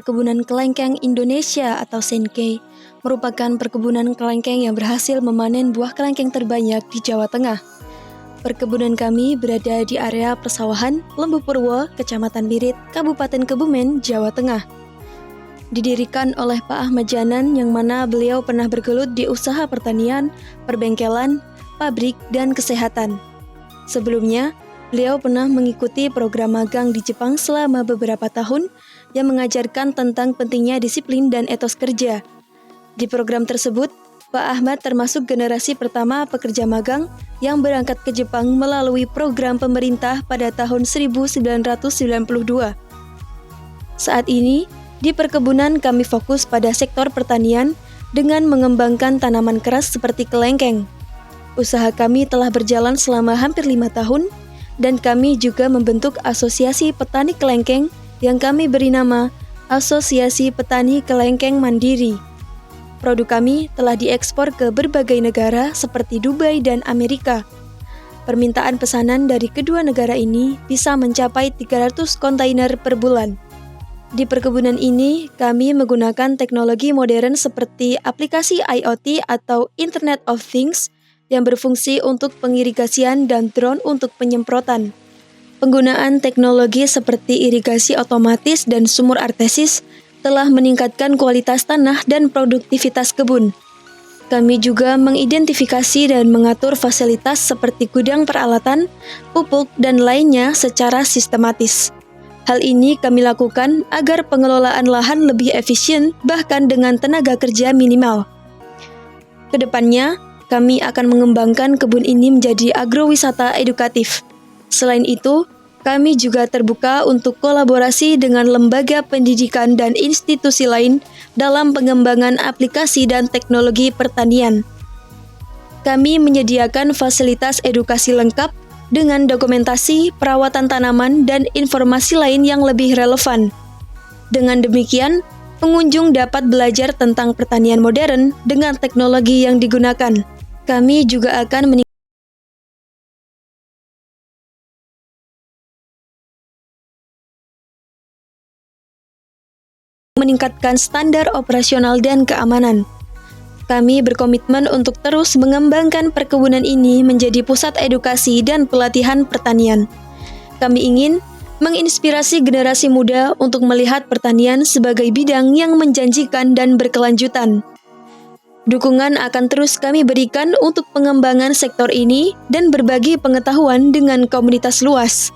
Perkebunan Kelengkeng Indonesia atau Senkei merupakan perkebunan kelengkeng yang berhasil memanen buah kelengkeng terbanyak di Jawa Tengah. Perkebunan kami berada di area persawahan Lembu Purwo, Kecamatan Birit, Kabupaten Kebumen, Jawa Tengah. Didirikan oleh Pak Ahmad Janan yang mana beliau pernah bergelut di usaha pertanian, perbengkelan, pabrik, dan kesehatan. Sebelumnya, beliau pernah mengikuti program magang di Jepang selama beberapa tahun yang mengajarkan tentang pentingnya disiplin dan etos kerja. Di program tersebut, Pak Ahmad termasuk generasi pertama pekerja magang yang berangkat ke Jepang melalui program pemerintah pada tahun 1992. Saat ini, di perkebunan kami fokus pada sektor pertanian dengan mengembangkan tanaman keras seperti kelengkeng. Usaha kami telah berjalan selama hampir 5 tahun, dan kami juga membentuk asosiasi petani kelengkeng yang kami beri nama Asosiasi Petani Kelengkeng Mandiri. Produk kami telah diekspor ke berbagai negara seperti Dubai dan Amerika. Permintaan pesanan dari kedua negara ini bisa mencapai 300 kontainer per bulan. Di perkebunan ini, kami menggunakan teknologi modern seperti aplikasi IoT atau Internet of Things yang berfungsi untuk pengirigasian dan drone untuk penyemprotan. Penggunaan teknologi seperti irigasi otomatis dan sumur artesis telah meningkatkan kualitas tanah dan produktivitas kebun. Kami juga mengidentifikasi dan mengatur fasilitas seperti gudang peralatan, pupuk, dan lainnya secara sistematis. Hal ini kami lakukan agar pengelolaan lahan lebih efisien bahkan dengan tenaga kerja minimal. Kedepannya, kami akan mengembangkan kebun ini menjadi agrowisata edukatif. Selain itu, kami juga terbuka untuk kolaborasi dengan lembaga pendidikan dan institusi lain dalam pengembangan aplikasi dan teknologi pertanian. Kami menyediakan fasilitas edukasi lengkap dengan dokumentasi, perawatan tanaman, dan informasi lain yang lebih relevan. Dengan demikian, pengunjung dapat belajar tentang pertanian modern dengan teknologi yang digunakan. Kami juga akan meningkatkan standar operasional dan keamanan. Kami berkomitmen untuk terus mengembangkan perkebunan ini menjadi pusat edukasi dan pelatihan pertanian. Kami ingin menginspirasi generasi muda untuk melihat pertanian sebagai bidang yang menjanjikan dan berkelanjutan. Dukungan akan terus kami berikan untuk pengembangan sektor ini dan berbagi pengetahuan dengan komunitas luas.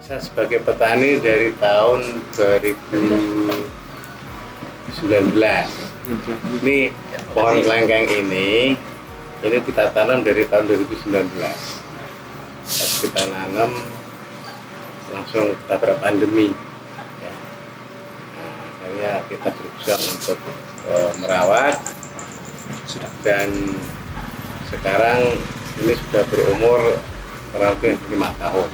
Saya sebagai petani dari tahun 2019. Ini pohon kelengkeng ini kita tanam dari tahun 2019. Pas kita nanam langsung tabrak pandemi. Ya. Nah, akhirnya kita berusaha untuk merawat dan sekarang ini sudah berumur kurang lebih 5 tahun.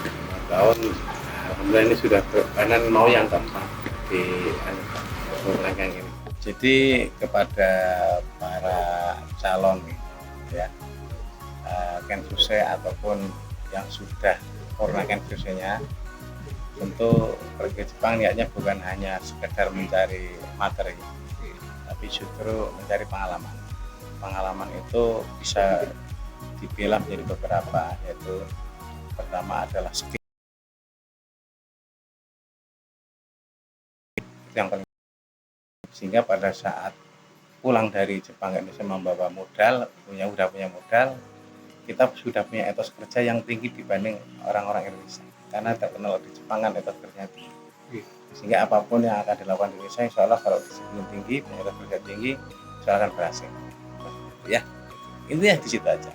5 tahun, alhamdulillah ini sudah berpanen mau yang keempat di kelengkeng ini. Jadi kepada para calon ya kenfuse ataupun yang sudah purna kenfusenya, tentu pergi ke Jepang niatnya bukan hanya sekedar mencari materi, tapi justru mencari pengalaman. Pengalaman itu bisa dipilah menjadi beberapa, yaitu pertama adalah skill yang paling, sehingga pada saat pulang dari Jepang ke Indonesia membawa modal, udah punya modal, kita sudah punya etos kerja yang tinggi dibanding orang-orang Indonesia, karena terkenal di Jepang kan etos kerja tinggi, sehingga apapun yang akan dilakukan di Indonesia, insya Allah kalau disiplin tinggi, punya etos kerja tinggi, insya Allah akan berhasil. Ya, intinya di situ aja.